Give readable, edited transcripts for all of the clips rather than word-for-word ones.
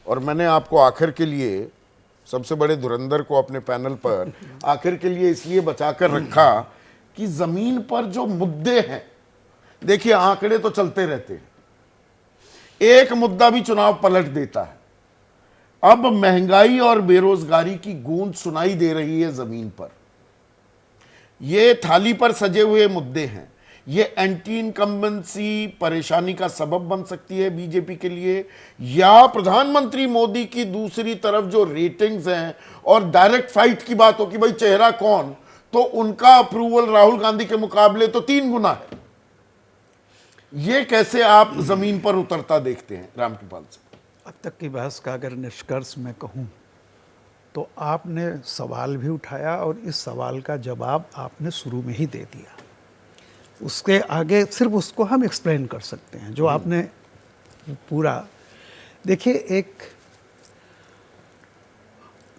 और मैंने आपको आखिर के लिए, सबसे बड़े धुरंधर को अपने पैनल पर आखिर के लिए इसलिए बचाकर रखा कि जमीन पर जो मुद्दे हैं, देखिए आंकड़े तो चलते रहते हैं, एक मुद्दा भी चुनाव पलट देता है। अब महंगाई और बेरोजगारी की गूंज सुनाई दे रही है जमीन पर। ये थाली पर सजे हुए मुद्दे हैं। ये एंटी इनकम्बेंसी परेशानी का सबब बन सकती है बीजेपी के लिए, या प्रधानमंत्री मोदी की दूसरी तरफ जो रेटिंग्स हैं और डायरेक्ट फाइट की बात हो कि भाई चेहरा कौन, तो उनका अप्रूवल राहुल गांधी के मुकाबले तो 3 गुना है। ये कैसे आप जमीन पर उतरता देखते हैं रामकृपाल से? अब तक की बहस का अगर निष्कर्ष मैं कहूं तो आपने सवाल भी उठाया और इस सवाल का जवाब आपने शुरू में ही दे दिया। उसके आगे सिर्फ उसको हम एक्सप्लेन कर सकते हैं जो आपने पूरा। देखिए,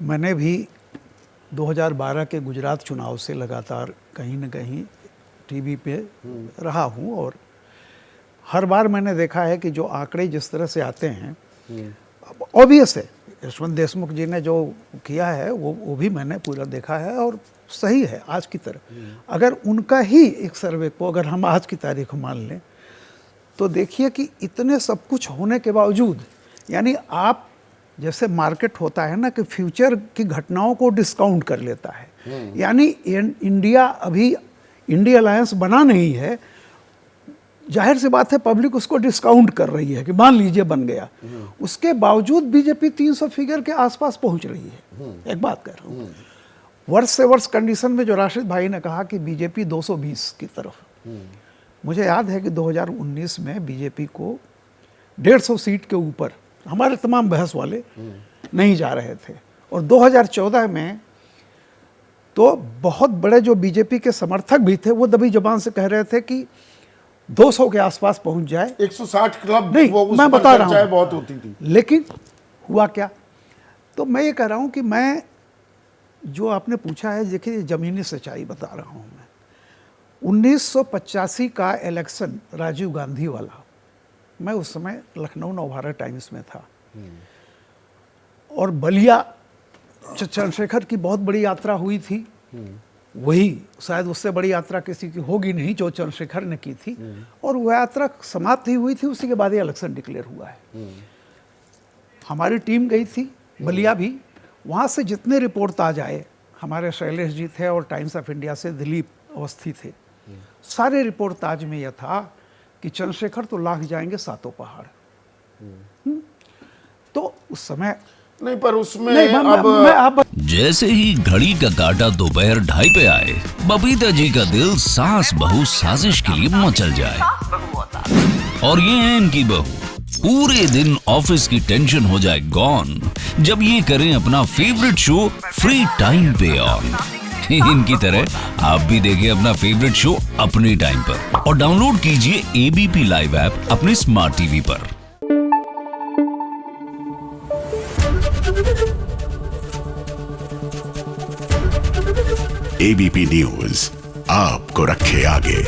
मैंने भी 2012 के गुजरात चुनाव से लगातार कहीं न कहीं टीवी पे रहा हूँ और हर बार मैंने देखा है कि जो आंकड़े जिस तरह से आते हैं, ऑब्वियस है यशवंत देशमुख जी ने जो किया है वो भी मैंने पूरा देखा है और सही है आज की तरह। अगर उनका ही एक सर्वे को अगर हम आज की तारीख मान लें तो देखिए कि इतने सब कुछ होने के बावजूद, यानी आप जैसे मार्केट होता है ना कि फ्यूचर की घटनाओं को डिस्काउंट कर लेता है, यानी इंडिया अभी इंडिया अलायंस बना नहीं है, जाहिर सी बात है पब्लिक उसको डिस्काउंट कर रही है कि मान लीजिए बन गया, उसके बावजूद बीजेपी 300 फिगर के आसपास पहुंच रही है। एक बात कह रहा हूँ, वर्ष से वर्ष कंडीशन में जो राशिद भाई ने कहा कि बीजेपी 220 की तरफ, मुझे याद है कि 2019 में बीजेपी को 150 सीट के ऊपर हमारे तमाम बहस वाले नहीं जा रहे थे, और 2014 में तो बहुत बड़े जो बीजेपी के समर्थक भी थे वो दबी जबान से कह रहे थे कि 200 के आसपास पहुंच जाए। 160 क्लब नहीं, वो उस मैं पर बता रहा चर्चाएं हूं, बहुत होती थी, लेकिन हुआ क्या? तो मैं ये कह रहा हूं कि मैं जो आपने पूछा है, देखिए जमीनी सच्चाई बता रहा हूं मैं। 1985 का इलेक्शन राजीव गांधी वाला, मैं उस समय लखनऊ नवभारत टाइम्स में था और बलिया चंद्रशेखर की बहुत बड़ी यात्रा हुई थी, वही शायद उससे बड़ी यात्रा किसी की होगी नहीं जो चंद्रशेखर ने की थी, और वह यात्रा समाप्त ही हुई थी, उसी के बाद ये इलेक्शन डिक्लेयर हुआ है। हमारी टीम गई थी बलिया भी, वहाँ से जितने रिपोर्ट आ जाए, हमारे शैलेश जी थे और टाइम्स ऑफ इंडिया से दिलीप अवस्थी थे, सारे रिपोर्ट ताज में यह था कि चंद्रशेखर तो लाख जाएंगे सातों पहाड़। तो उस समय नहीं, पर उसमें अब जैसे ही घड़ी का काटा दोपहर 2:30 पे आए, बबीता जी का दिल सास बहू साजिश के लिए मचल जाए। और ये है इनकी बहू, पूरे दिन ऑफिस की टेंशन हो जाए गॉन जब ये करें अपना फेवरेट शो फ्री टाइम पे ऑन। इनकी तरह आप भी देखिए अपना फेवरेट शो अपने टाइम पर और डाउनलोड कीजिए एबीपी लाइव ऐप अपने स्मार्ट टीवी पर। एबीपी न्यूज आपको रखे आगे।